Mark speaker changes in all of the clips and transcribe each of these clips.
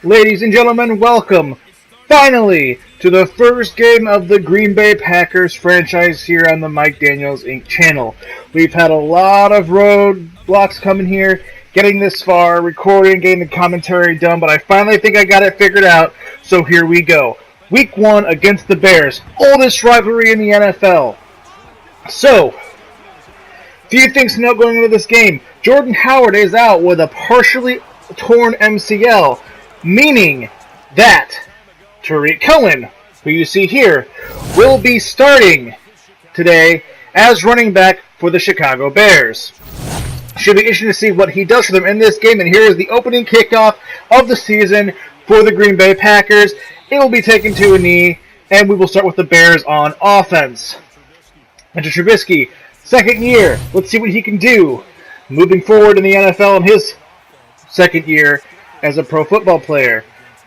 Speaker 1: Ladies and gentlemen, welcome, finally, to the first game of the Green Bay Packers franchise here on the Mike Daniels Inc. channel. We've had a lot of roadblocks coming here, getting this far, recording, getting the commentary done, but I finally think I got it figured out, so here we go. Week 1 against the Bears, oldest rivalry in the NFL. So, few things to note going into this game. Jordan Howard is out with a partially torn MCL, meaning that Tarik Cohen, who you see here, will be starting today as running back for the Chicago Bears. Should be interesting to see what he does for them in this game, and here is the opening kickoff of the season for the Green Bay Packers. It will be taken to a knee, and we will start with the Bears on offense. Enter Trubisky, second year. Let's see what he can do moving forward in the NFL in his second year as a pro football player.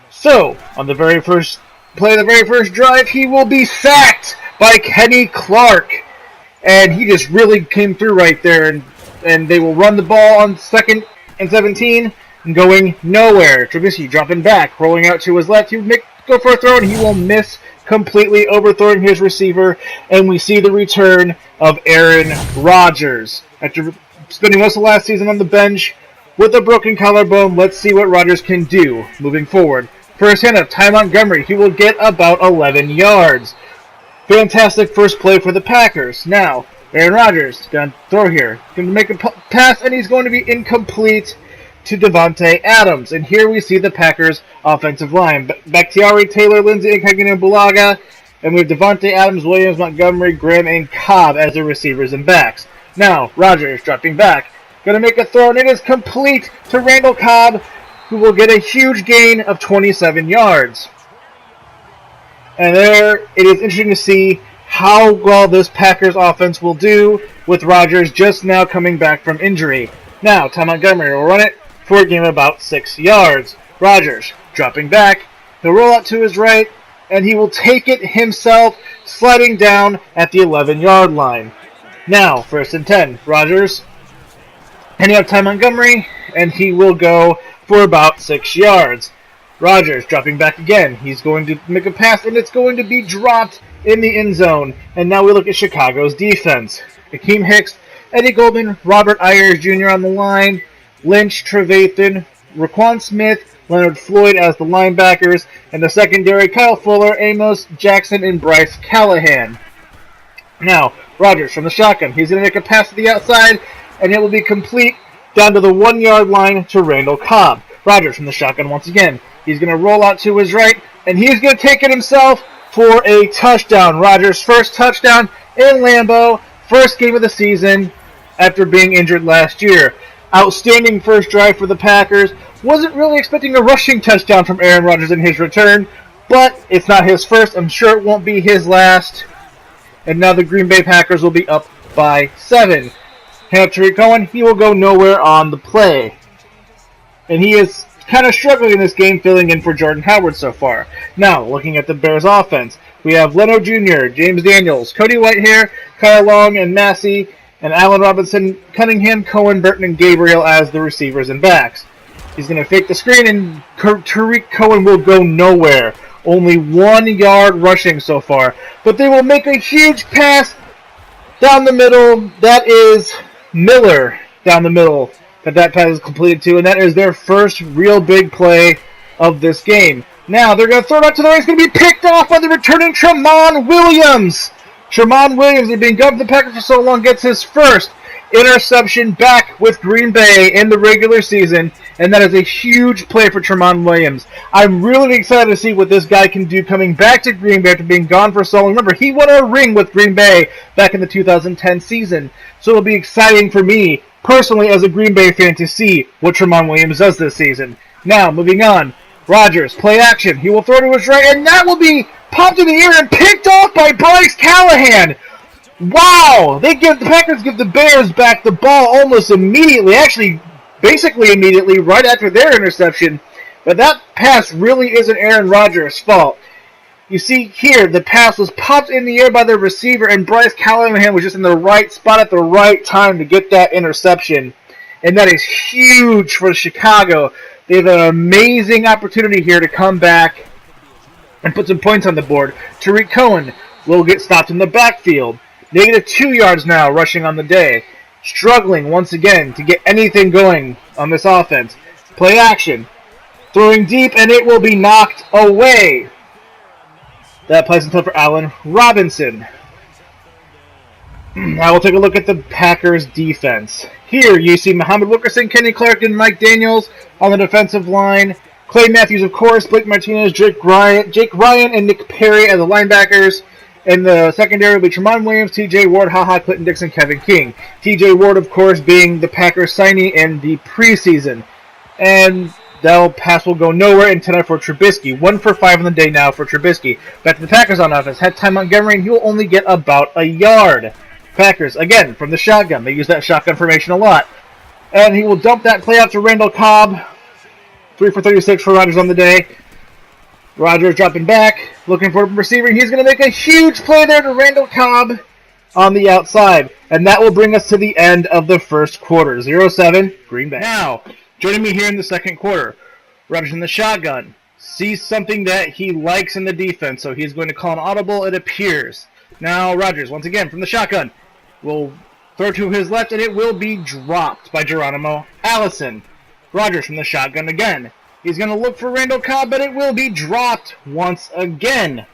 Speaker 1: So, on the very first play, the very first drive, he will be sacked by Kenny Clark. And he just really came through right there. And they will run the ball on 2nd and 17, going nowhere. Trubisky dropping back, rolling out to his left. He will go for a throw, and he will miss completely, overthrowing his receiver. And we see the return of Aaron Rodgers. After spending most of last season on the bench with a broken collarbone, let's see what Rodgers can do moving forward. First handoff, Ty Montgomery. He will get about 11 yards. Fantastic first play for the Packers. Now, Aaron Rodgers going to throw here. Going to make a pass, and he's going to be incomplete to Davante Adams. And here we see the Packers offensive line. Bakhtiari, Taylor, Lindsey, Incognito, Bulaga. And we have Davante Adams, Williams, Montgomery, Graham, and Cobb as the receivers and backs. Now, Rodgers dropping back. Going to make a throw, and it is complete to Randall Cobb, who will get a huge gain of 27 yards. And there, it is interesting to see how well this Packers offense will do with Rodgers just now coming back from injury. Now, Ty Montgomery will run it for a gain of about 6 yards. Rodgers dropping back. He'll roll out to his right, and he will take it himself, sliding down at the 11-yard line. Now, 1st and 10. Rodgers. And you have Ty Montgomery, and he will go for about 6 yards. Rodgers dropping back again. He's going to make a pass, and it's going to be dropped in the end zone. And now we look at Chicago's defense. Akeem Hicks, Eddie Goldman, Robert Ayers Jr. on the line, Lynch, Trevathan, Raquan Smith, Leonard Floyd as the linebackers, and the secondary, Kyle Fuller, Amos Jackson, and Bryce Callahan. Now, Rodgers from the shotgun. He's going to make a pass to the outside, and it will be complete down to the 1-yard line to Randall Cobb. Rodgers from the shotgun once again. He's going to roll out to his right, and he's going to take it himself for a touchdown. Rodgers' first touchdown in Lambeau, first game of the season after being injured last year. Outstanding first drive for the Packers. Wasn't really expecting a rushing touchdown from Aaron Rodgers in his return, but it's not his first. I'm sure it won't be his last. And now the Green Bay Packers will be up by 7. Hand up to Tarik Cohen, he will go nowhere on the play. And he is kind of struggling in this game, filling in for Jordan Howard so far. Now, looking at the Bears offense, we have Leno Jr., James Daniels, Cody Whitehair, Kyle Long, and Massey, and Allen Robinson, Cunningham, Cohen, Burton, and Gabriel as the receivers and backs. He's going to fake the screen, and Tarik Cohen will go nowhere. Only 1 yard rushing so far. But they will make a huge pass down the middle. That is Miller down the middle that pass is completed to, and that is their first real big play of this game. Now they're going to throw it out to the right. It's going to be picked off by the returning Tramon Williams. Tramon Williams, who's been gone for the Packers for so long, gets his first interception back with Green Bay in the regular season, and that is a huge play for Tramon Williams. I'm really excited to see what this guy can do coming back to Green Bay after being gone for so long. Remember, he won a ring with Green Bay back in the 2010 season, so it'll be exciting for me personally as a Green Bay fan to see what Tramon Williams does this season. Now, moving on, Rodgers, play action. He will throw to his right, and that will be popped in the air and picked off by Bryce Callahan. Wow! The Packers give the Bears back the ball almost immediately. Actually, basically immediately, right after their interception. But that pass really isn't Aaron Rodgers' fault. You see here, the pass was popped in the air by the receiver, and Bryce Callahan was just in the right spot at the right time to get that interception. And that is huge for Chicago. They have an amazing opportunity here to come back and put some points on the board. Tariq Cohen will get stopped in the backfield. -2 yards now rushing on the day. Struggling once again to get anything going on this offense. Play action. Throwing deep, and it will be knocked away. That plays in for Allen Robinson. Now we'll take a look at the Packers defense. Here you see Muhammad Wilkerson, Kenny Clark, and Mike Daniels on the defensive line. Clay Matthews, of course, Blake Martinez, Jake Ryan, and Nick Perry as the linebackers. In the secondary will be Tremont Williams, T.J. Ward, Clinton Dixon, Kevin King. T.J. Ward, of course, being the Packers signee in the preseason. And that pass will go nowhere intended for Trubisky. 1 for 5 on the day now for Trubisky. Back to the Packers on offense. Had Ty Montgomery, and he will only get about a yard. Packers, again, from the shotgun. They use that shotgun formation a lot. And he will dump that play out to Randall Cobb. 3 for 36 for Rodgers on the day. Rodgers dropping back, looking for a receiver. He's going to make a huge play there to Randall Cobb on the outside. And that will bring us to the end of the first quarter. 0-7, Green Bay. Now, joining me here in the second quarter, Rodgers in the shotgun. Sees something that he likes in the defense, so he's going to call an audible, it appears. Now, Rodgers, once again, from the shotgun, will throw to his left, and it will be dropped by Geronimo Allison. Rodgers from the shotgun again. He's going to look for Randall Cobb, but it will be dropped once again.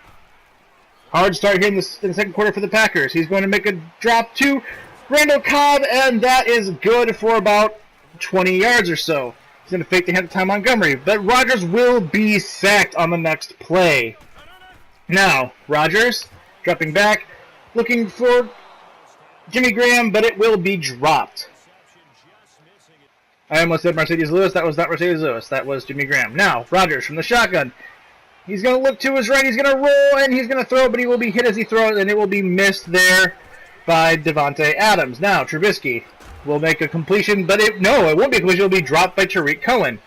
Speaker 1: Hard start here in the second quarter for the Packers. He's going to make a drop to Randall Cobb, and that is good for about 20 yards or so. He's going to fake the hand to Ty Montgomery, but Rodgers will be sacked on the next play. Now, Rodgers dropping back, looking for Jimmy Graham, but it will be dropped. I almost said Mercedes Lewis. That was not Mercedes Lewis. That was Jimmy Graham. Now, Rodgers from the shotgun. He's going to look to his right. He's going to roll, and he's going to throw, but he will be hit as he throws, and it will be missed there by Devontae Adams. Now, Trubisky will make a completion, but it won't be a completion. It will be dropped by Tariq Cohen.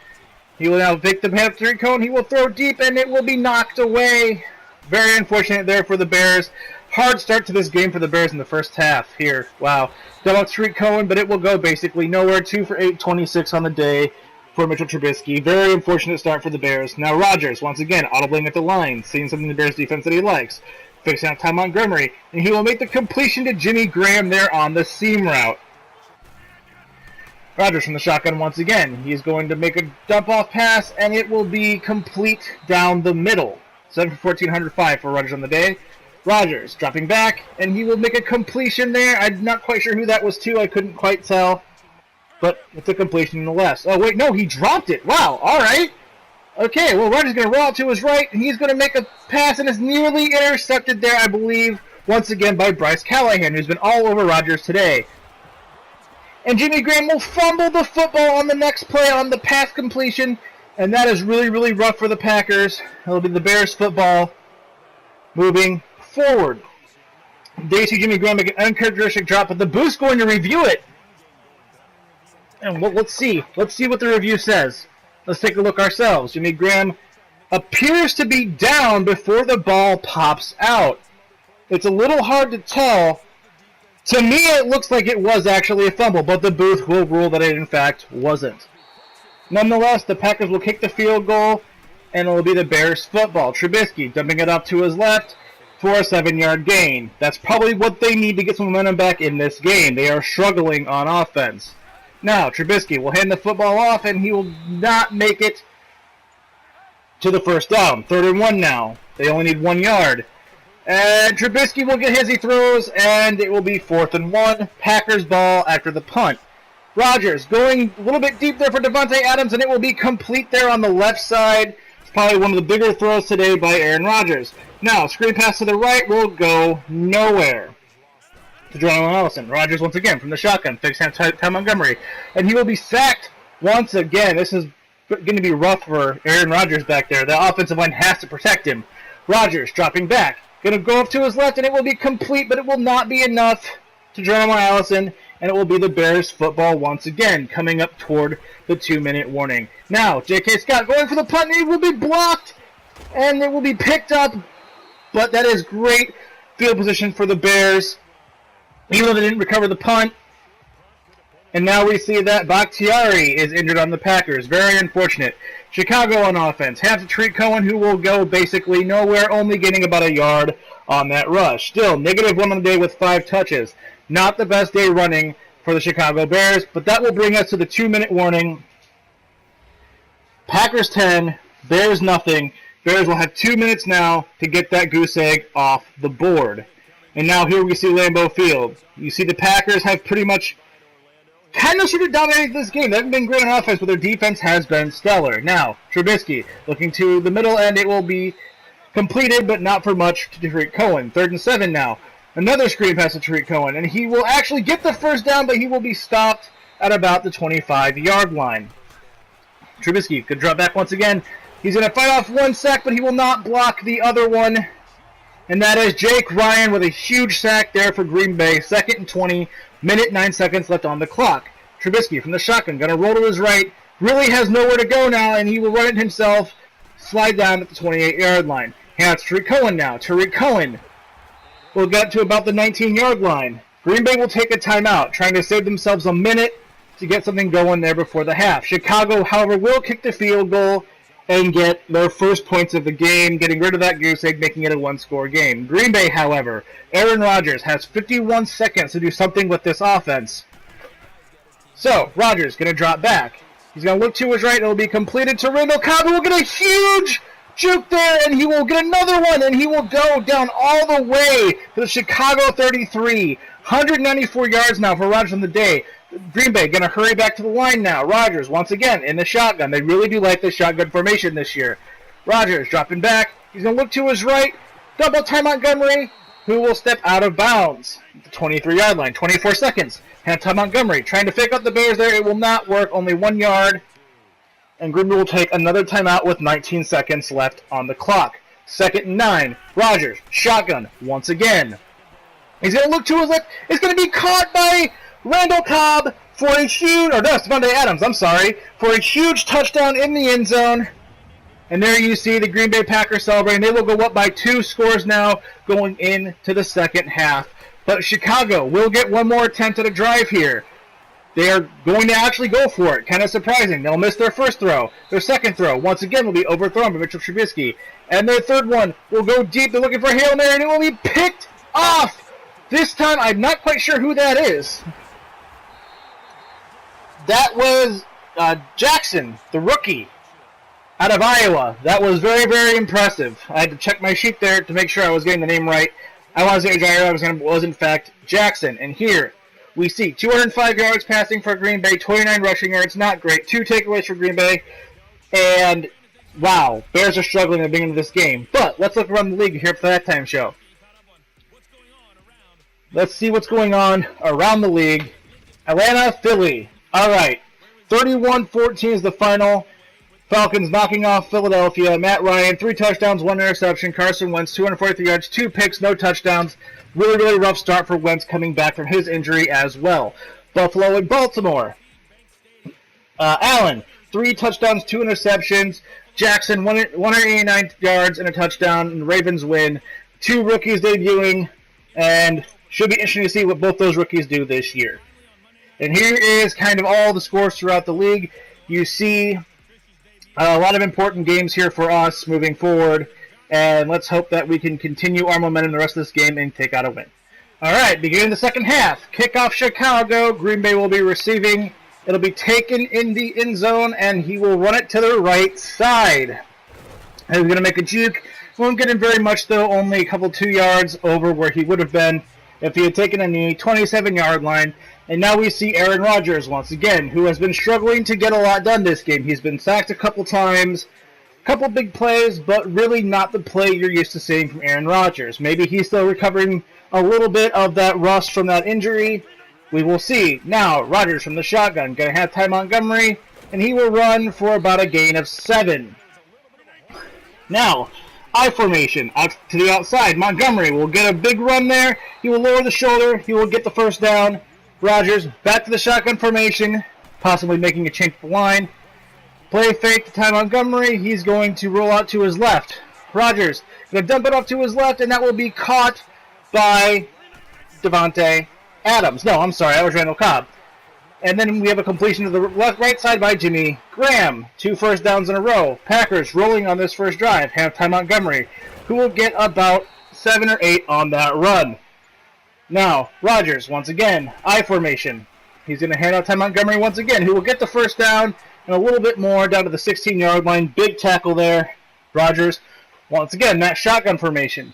Speaker 1: He will now pick the hand of Tariq Cohen. He will throw deep, and it will be knocked away. Very unfortunate there for the Bears. Hard start to this game for the Bears in the first half here. Wow. Got out Tariq Cohen, but it will go basically nowhere. 2 for 8, 26 on the day for Mitchell Trubisky. Very unfortunate start for the Bears. Now Rodgers, once again, audibling at the line, seeing something in the Bears defense that he likes. Fixing out Ty Montgomery, and he will make the completion to Jimmy Graham there on the seam route. Rodgers from the shotgun once again. He's going to make a dump-off pass, and it will be complete down the middle. 7 for 14, 105 for Rodgers on the day. Rodgers dropping back, and he will make a completion there. I'm not quite sure who that was to. I couldn't quite tell. But it's a completion nonetheless. Oh, wait, no, he dropped it. Wow, all right. Okay, well, Rodgers is going to roll out to his right, and he's going to make a pass, and is nearly intercepted there, I believe, once again by Bryce Callahan, who's been all over Rodgers today. And Jimmy Graham will fumble the football on the next play on the pass completion, and that is really, really rough for the Packers. It'll be the Bears football moving forward. They see Jimmy Graham make an uncharacteristic drop, but the booth's going to review it. And let's see. Let's see what the review says. Let's take a look ourselves. Jimmy Graham appears to be down before the ball pops out. It's a little hard to tell. To me, it looks like it was actually a fumble, but the booth will rule that it in fact wasn't. Nonetheless, the Packers will kick the field goal, and it will be the Bears football. Trubisky dumping it up to his left for a 7-yard gain. That's probably what they need to get some momentum back in this game. They are struggling on offense. Now, Trubisky will hand the football off, and he will not make it to the first down. 3rd and 1 now. They only need 1 yard. And Trubisky will get his, he throws, and it will be 4th and 1. Packers ball after the punt. Rodgers going a little bit deep there for Devontae Adams, and it will be complete there on the left side. It's probably one of the bigger throws today by Aaron Rodgers. Now, screen pass to the right will go nowhere. To Geronimo Allison. Rodgers once again from the shotgun. Fix hand Ty Montgomery. And he will be sacked once again. This is going to be rough for Aaron Rodgers back there. The offensive line has to protect him. Rodgers dropping back. Going to go up to his left, and it will be complete, but it will not be enough to Geronimo Allison, and it will be the Bears football once again, coming up toward the 2-minute warning. Now, J.K. Scott going for the punt, and it will be blocked, and it will be picked up, but that is great field position for the Bears. Even though they didn't recover the punt, And now we see that Bakhtiari is injured on the Packers. Very unfortunate. Chicago on offense. Have to treat Cohen, who will go basically nowhere, only getting about a yard on that rush. Still, -1 on the day with 5 touches. Not the best day running for the Chicago Bears, but that will bring us to the 2-minute warning. Packers 10, Bears nothing. Bears will have 2 minutes now to get that goose egg off the board. And now here we see Lambeau Field. You see the Packers have pretty much kind of sort of dominated this game. They haven't been great on offense, but their defense has been stellar. Now, Trubisky looking to the middle, and it will be completed, but not for much to Tariq Cohen. 3rd and 7 now. Another screen pass to Tariq Cohen, and he will actually get the first down, but he will be stopped at about the 25-yard line. Trubisky could drop back once again. He's going to fight off 1 sack, but he will not block the other one. And that is Jake Ryan with a huge sack there for Green Bay. 2nd and 20, minute 9 seconds left on the clock. Trubisky from the shotgun, going to roll to his right. Really has nowhere to go now, and he will run it himself. Slide down at the 28-yard line. Now it's Tariq Cohen now. Tariq Cohen will get to about the 19-yard line. Green Bay will take a timeout, trying to save themselves a minute to get something going there before the half. Chicago, however, will kick the field goal and get their first points of the game, getting rid of that goose egg, making it a 1-score game. Green Bay, however, Aaron Rodgers has 51 seconds to do something with this offense. So, Rodgers going to drop back. He's going to look to his right. It will be completed to Randall Cobb, who will get a huge juke there, and he will get another one, and he will go down all the way to the Chicago 33. 194 yards now for Rodgers on the day. Green Bay going to hurry back to the line now. Rodgers, once again, in the shotgun. They really do like the shotgun formation this year. Rodgers dropping back. He's going to look to his right. Double time Montgomery, who will step out of bounds at the 23-yard line. 24 seconds. Hand to Montgomery. Trying to fake up the Bears there. It will not work. Only 1 yard. And Green Bay will take another timeout with 19 seconds left on the clock. 2nd and 9. Rodgers, shotgun, once again. He's going to look to his left. It's going to be caught by Randall Cobb for a huge, or no, Devontae Adams, I'm sorry, for a huge touchdown in the end zone. And there you see the Green Bay Packers celebrating. They will go up by 2 scores now going into the second half. But Chicago will get one more attempt at a drive here. They are going to actually go for it. Kind of surprising. They'll miss their first throw. Their second throw, once again, will be overthrown by Mitchell Trubisky. And their third one will go deep. They're looking for a Hail Mary, and it will be picked off. This time, I'm not quite sure who that is. That was Jackson, the rookie, out of Iowa. That was very, very impressive. I had to check my sheet there to make sure I was getting the name right. I want to say Jair, was in fact Jackson. And here we see 205 yards passing for Green Bay, 29 rushing yards, not great. 2 takeaways for Green Bay. And, wow, Bears are struggling at the beginning of this game. But let's look around the league here for the halftime show. Let's see what's going on around the league. Atlanta, Philly. All right, 31-14 is the final. Falcons knocking off Philadelphia. Matt Ryan, 3 touchdowns, 1 interception. Carson Wentz, 243 yards, 2 picks, no touchdowns. Really, really rough start for Wentz coming back from his injury as well. Buffalo and Baltimore. Allen, 3 touchdowns, 2 interceptions. Jackson, 189 yards and a touchdown. And the Ravens win. 2 rookies debuting, and should be interesting to see what both those rookies do this year. And here is kind of all the scores throughout the league. You see a lot of important games here for us moving forward. And let's hope that we can continue our momentum the rest of this game and take out a win. All right, beginning the second half. Kickoff Chicago. Green Bay will be receiving. It'll be taken in the end zone, and he will run it to the right side. And he's going to make a juke. Won't get him very much, though. Only a couple 2 yards over where he would have been if he had taken a knee. 27-yard line. And now we see Aaron Rodgers once again, who has been struggling to get a lot done this game. He's been sacked a couple times, couple big plays, but really not the play you're used to seeing from Aaron Rodgers. Maybe he's still recovering a little bit of that rust from that injury. We will see. Now, Rodgers from the shotgun, going to have Ty Montgomery, and he will run for about a gain of 7. Now, I formation, out to the outside. Montgomery will get a big run there. He will lower the shoulder. He will get the first down. Rodgers back to the shotgun formation, possibly making a change to the line. Play fake to Ty Montgomery. He's going to roll out to his left. Rodgers going to dump it off to his left, and that will be caught by Devontae Adams. No, I'm sorry, that was Randall Cobb. And then we have a completion to the right side by Jimmy Graham. 2 first downs in a row. Packers rolling on this first drive. Have Ty Montgomery, who will get about 7 or 8 on that run. Now, Rodgers, once again, I formation. He's going to hand out Ty Montgomery once again, who will get the first down and a little bit more down to the 16-yard line. Big tackle there. Rodgers, once again, that shotgun formation.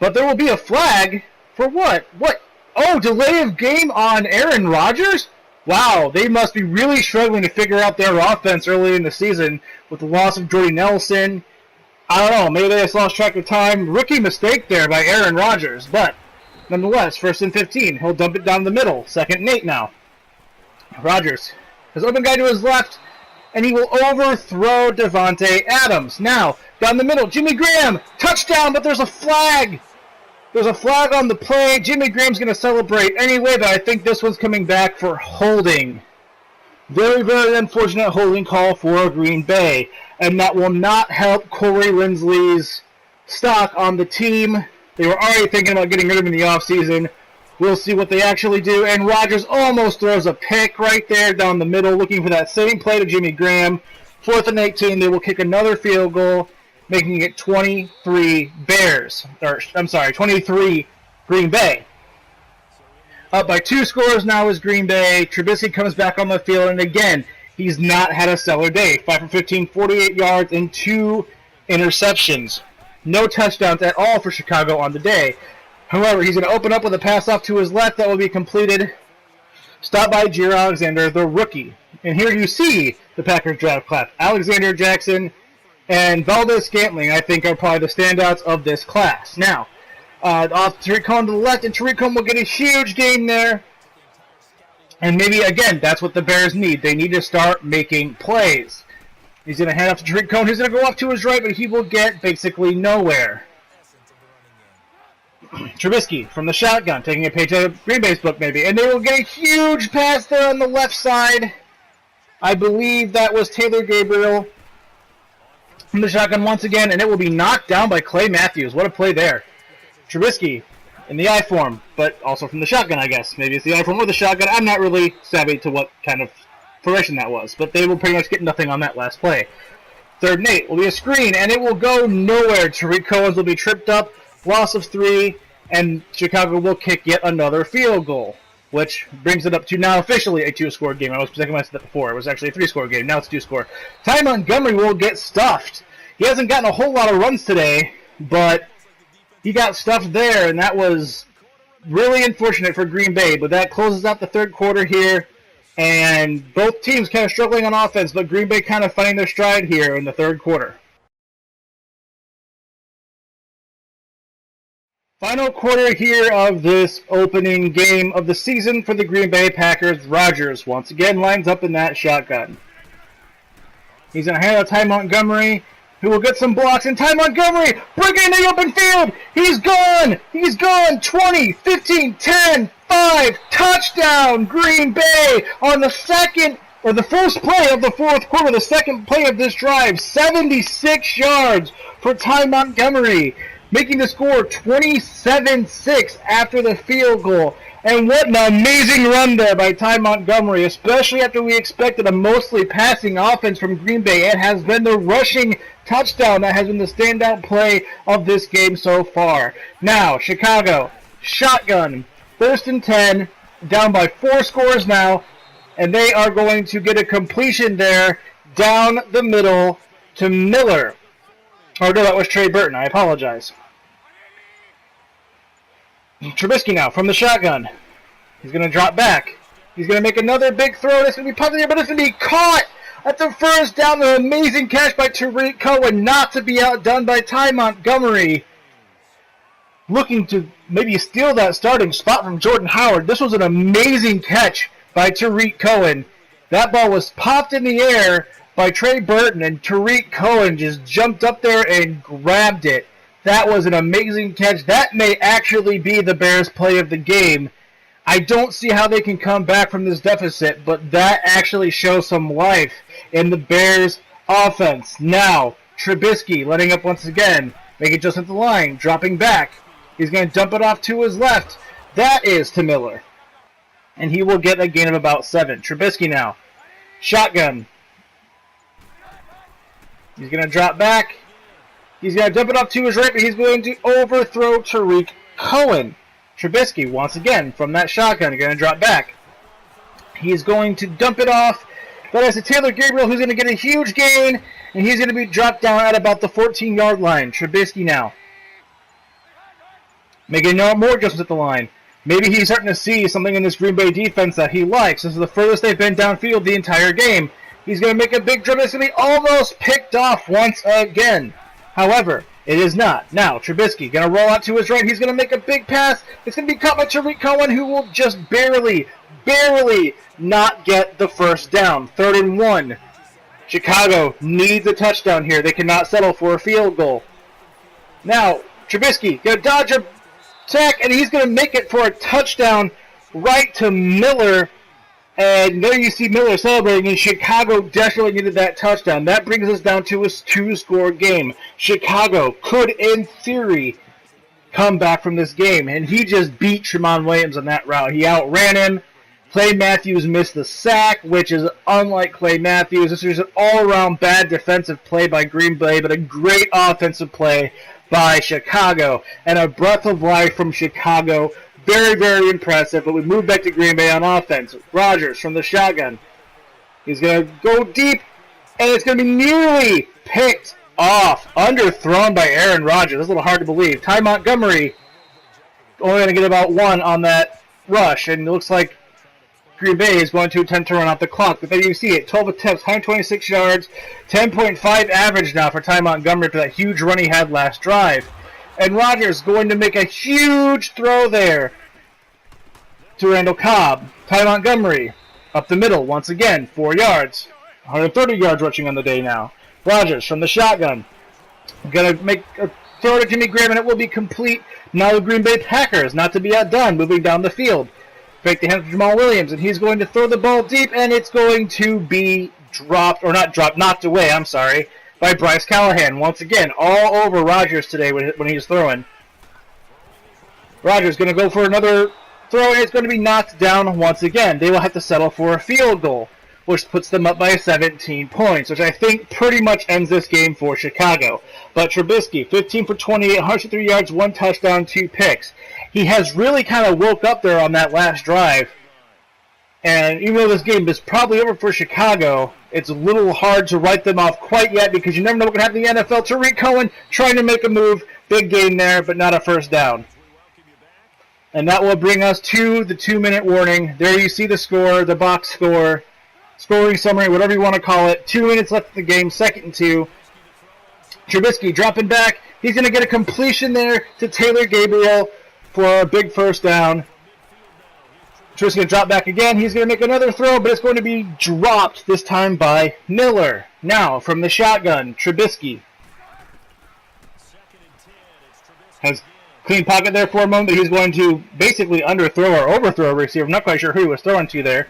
Speaker 1: But there will be a flag for what? What? Oh, delay of game on Aaron Rodgers? Wow, they must be really struggling to figure out their offense early in the season with the loss of Jordy Nelson. I don't know, maybe they just lost track of time. Rookie mistake there by Aaron Rodgers, but nonetheless, 1st and 15. He'll dump it down the middle. 2nd and 8 now. Rodgers has open guy to his left, and he will overthrow Devontae Adams. Now, down the middle, Jimmy Graham, touchdown, but there's a flag. There's a flag on the play. Jimmy Graham's going to celebrate anyway, but I think this one's coming back for holding. Very, very unfortunate holding call for Green Bay, and that will not help Corey Linsley's stock on the team. They were already thinking about getting rid of him in the offseason. We'll see what they actually do, and Rodgers almost throws a pick right there down the middle, looking for that same play to Jimmy Graham. 4th and 18, they will kick another field goal, making it 23 Bears. Or, I'm sorry, 23 Green Bay. Up by 2 scores now is Green Bay. Trubisky comes back on the field, and again, he's not had a stellar day. 5 for 15, 48 yards, and 2 interceptions. No touchdowns at all for Chicago on the day. However, he's going to open up with a pass off to his left that will be completed. Stopped by Jair Alexander, the rookie. And here you see the Packers draft class. Alexander Jackson and Valdez-Scantling, I think, are probably the standouts of this class. Now, off Tariq Cohen to the left, and Tariq Cohen will get a huge gain there. And maybe, again, that's what the Bears need. They need to start making plays. He's going to hand off to Tariq Cohen. He's going to go off to his right, but he will get basically nowhere. Trubisky from the shotgun, taking a page out of Green Bay's book maybe. And they will get a huge pass there on the left side. I believe that was Taylor Gabriel from the shotgun once again, and it will be knocked down by Clay Matthews. What a play there. Trubisky in the I form, but also from the shotgun, I guess. Maybe it's the I form or the shotgun. I'm not really savvy to what kind of formation that was, but they will pretty much get nothing on that last play. 3rd and 8 will be a screen, and it will go nowhere. Tariq Cohen will be tripped up, loss of 3, and Chicago will kick yet another field goal, which brings it up to now officially a 2-score game. I was second myself that before. It was actually a 3-score game. Now it's 2-score. Ty Montgomery will get stuffed. He hasn't gotten a whole lot of runs today, but he got stuffed there, and that was really unfortunate for Green Bay. But that closes out the 3rd quarter here, and both teams kind of struggling on offense, but Green Bay kind of finding their stride here in the 3rd quarter. Final quarter here of this opening game of the season for the Green Bay Packers. Rodgers once again lines up in that shotgun. He's going to hand out Ty Montgomery, who will get some blocks, and Ty Montgomery breaking the open field. He's gone. He's gone. 20, 15, 10, 5, touchdown Green Bay on the first play of the 4th quarter, the 2nd play of this drive. 76 yards for Ty Montgomery, making the score 27-6 after the field goal. And what an amazing run there by Ty Montgomery, especially after we expected a mostly passing offense from Green Bay. It has been the rushing touchdown that has been the standout play of this game so far. Now, Chicago, shotgun, 1st and 10, down by 4 scores now, and they are going to get a completion there down the middle to Miller. Oh, no, that was Trey Burton. I apologize. Trubisky now from the shotgun. He's going to drop back. He's going to make another big throw. It's going to be pumped here, but it's going to be caught at the first down. An amazing catch by Tariq Cohen, not to be outdone by Ty Montgomery, looking to maybe steal that starting spot from Jordan Howard. This was an amazing catch by Tariq Cohen. That ball was popped in the air by Trey Burton, and Tariq Cohen just jumped up there and grabbed it. That was an amazing catch. That may actually be the Bears' play of the game. I don't see how they can come back from this deficit, but that actually shows some life in the Bears' offense. Now, Trubisky letting up once again, making adjustment to the line, dropping back. He's going to dump it off to his left. That is to Miller. and he will get a gain of about 7. Trubisky now. Shotgun. He's going to drop back. He's going to dump it off to his right, but he's going to overthrow Tariq Cohen. Trubisky, once again, from that shotgun, going to drop back. He's going to dump it off. But it's Taylor Gabriel who's going to get a huge gain, and he's going to be dropped down at about the 14-yard line. Trubisky now. Making no more adjustments at the line. Maybe he's starting to see something in this Green Bay defense that he likes. This is the furthest they've been downfield the entire game. He's going to make a big dribble. It's going to be almost picked off once again. However, it is not. Now, Trubisky going to roll out to his right. He's going to make a big pass. It's going to be caught by Tariq Cohen, who will just barely not get the first down. 3rd and 1. Chicago needs a touchdown here. They cannot settle for a field goal. Now, Trubisky going to dodge a sack, and he's going to make it for a touchdown right to Miller. And there you see Miller celebrating, and Chicago desperately needed that touchdown. That brings us down to a 2-score game. Chicago could, in theory, come back from this game, and he just beat Tramon Williams on that route. He outran him. Clay Matthews missed the sack, which is unlike Clay Matthews. This was an all-around bad defensive play by Green Bay, but a great offensive play by Chicago. And a breath of life from Chicago. Very, very impressive. But we move back to Green Bay on offense. Rodgers from the shotgun. He's going to go deep, and it's going to be nearly picked off. Underthrown by Aaron Rodgers. That's a little hard to believe. Ty Montgomery only going to get about 1 on that rush, and it looks like Green Bay is going to attempt to run out the clock. But there you see it. 12 attempts, 126 yards, 10.5 average now for Ty Montgomery for that huge run he had last drive. And Rodgers going to make a huge throw there to Randall Cobb. Ty Montgomery up the middle once again, 4 yards. 130 yards rushing on the day now. Rodgers from the shotgun. Going to make a throw to Jimmy Graham, and it will be complete. Now the Green Bay Packers, not to be outdone, moving down the field. Fake the hand to Jamal Williams, and he's going to throw the ball deep, and it's going to be knocked away, by Bryce Callahan. Once again, all over Rodgers today when he's throwing. Rodgers going to go for another throw, and it's going to be knocked down once again. They will have to settle for a field goal, which puts them up by 17 points, which I think pretty much ends this game for Chicago. But Trubisky, 15 for 28, 103 yards, 1 touchdown, 2 picks. He has really kind of woke up there on that last drive. And even though this game is probably over for Chicago, it's a little hard to write them off quite yet because you never know what can happen in the NFL. Tariq Cohen trying to make a move. Big gain there, but not a first down. And that will bring us to the 2-minute warning. There you see the score, the box score, scoring summary, whatever you want to call it. 2 minutes left in the game, 2nd and 2. Trubisky dropping back. He's going to get a completion there to Taylor Gabriel for a big first down. Trubisky's going to drop back again. He's going to make another throw, but it's going to be dropped this time by Miller. Now, from the shotgun, Trubisky has clean pocket there for a moment, but he's going to basically underthrow or overthrow a receiver. I'm not quite sure who he was throwing to there.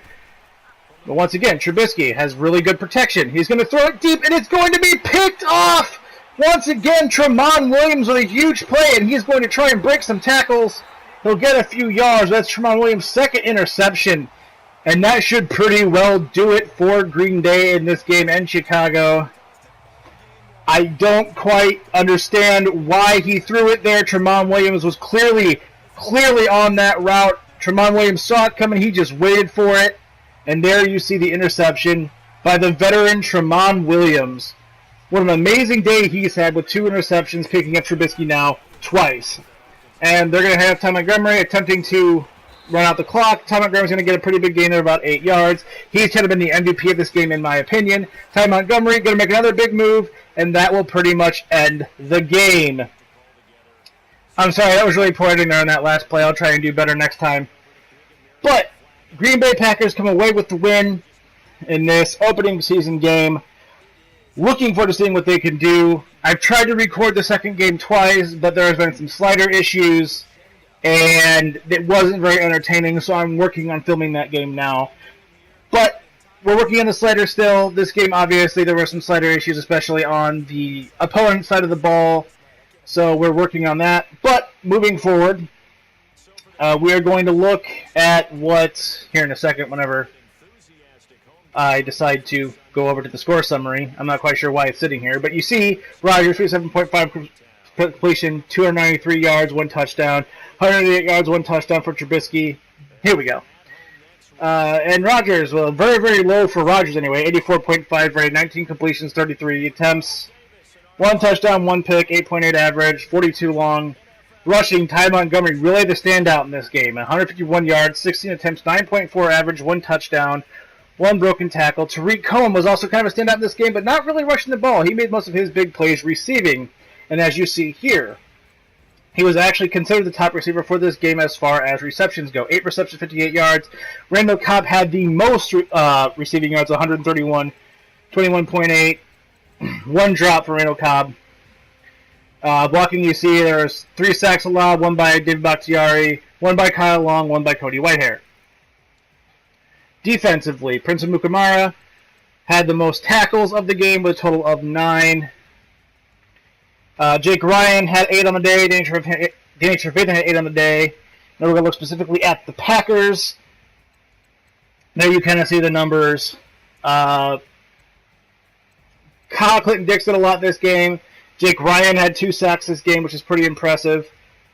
Speaker 1: But once again, Trubisky has really good protection. He's going to throw it deep, and it's going to be picked off! Once again, Tramon Williams with a huge play, and he's going to try and break some tackles. He'll get a few yards. That's Tramon Williams' 2nd interception. And that should pretty well do it for Green Bay in this game and Chicago. I don't quite understand why he threw it there. Tramon Williams was clearly on that route. Tramon Williams saw it coming. He just waited for it. And there you see the interception by the veteran Tramon Williams. What an amazing day he's had with 2 interceptions, picking up Trubisky now twice. And they're going to have Ty Montgomery attempting to run out the clock. Ty Montgomery's going to get a pretty big gain of about 8 yards. He's kind of been the MVP of this game, in my opinion. Ty Montgomery going to make another big move, and that will pretty much end the game. I'm sorry, that was really poor editing there on that last play. I'll try and do better next time. But Green Bay Packers come away with the win in this opening season game. Looking forward to seeing what they can do. I've tried to record the second game twice, but there has been some slider issues, and it wasn't very entertaining, so I'm working on filming that game now. But we're working on the slider still. This game, obviously, there were some slider issues, especially on the opponent's side of the ball, so we're working on that. But moving forward, We are going to look at what, here in a second, whenever I decide to go over to the score summary. I'm not quite sure why it's sitting here, but you see Rodgers, 37.5 completion, 293 yards, 1 touchdown, 108 yards, 1 touchdown for Trubisky. Here we go. And Rodgers, well, very, very low for Rodgers anyway, 84.5 rate, 19 completions, 33 attempts, 1 touchdown, 1 pick, 8.8 average, 42 long. Rushing, Ty Montgomery really the standout in this game. 151 yards, 16 attempts, 9.4 average, 1 touchdown, 1 broken tackle. Tariq Cohen was also kind of a standout in this game, but not really rushing the ball. He made most of his big plays receiving. And as you see here, he was actually considered the top receiver for this game as far as receptions go. 8 receptions, 58 yards. Randall Cobb had the most receiving yards, 131, 21.8. 1 drop for Randall Cobb. Blocking, you see there's 3 sacks allowed, 1 by David Bakhtiari, 1 by Kyle Long, 1 by Cody Whitehair. Defensively, Prince Amukamara had the most tackles of the game with a total of 9. Jake Ryan had 8 on the day. Danny Trevathan had 8 on the day. Now we're going to look specifically at the Packers. There you kind of see the numbers. Kyle Clinton-Dix did a lot this game. Jake Ryan had 2 sacks this game, which is pretty impressive.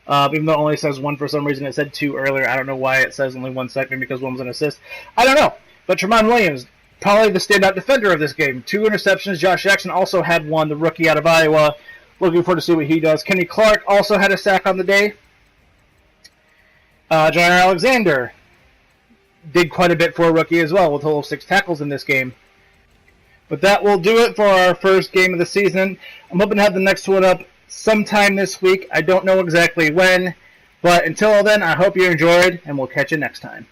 Speaker 1: Even though it only says 1 for some reason. It said 2 earlier. I don't know why it says only 1 sack, maybe because 1 was an assist. I don't know. But Tramon Williams, probably the standout defender of this game. 2 interceptions. Josh Jackson also had 1, the rookie out of Iowa. Looking forward to see what he does. Kenny Clark also had a sack on the day. John Alexander did quite a bit for a rookie as well, with a total of 6 tackles in this game. But that will do it for our first game of the season. I'm hoping to have the next one up sometime this week. I don't know exactly when. But until then, I hope you enjoyed, and we'll catch you next time.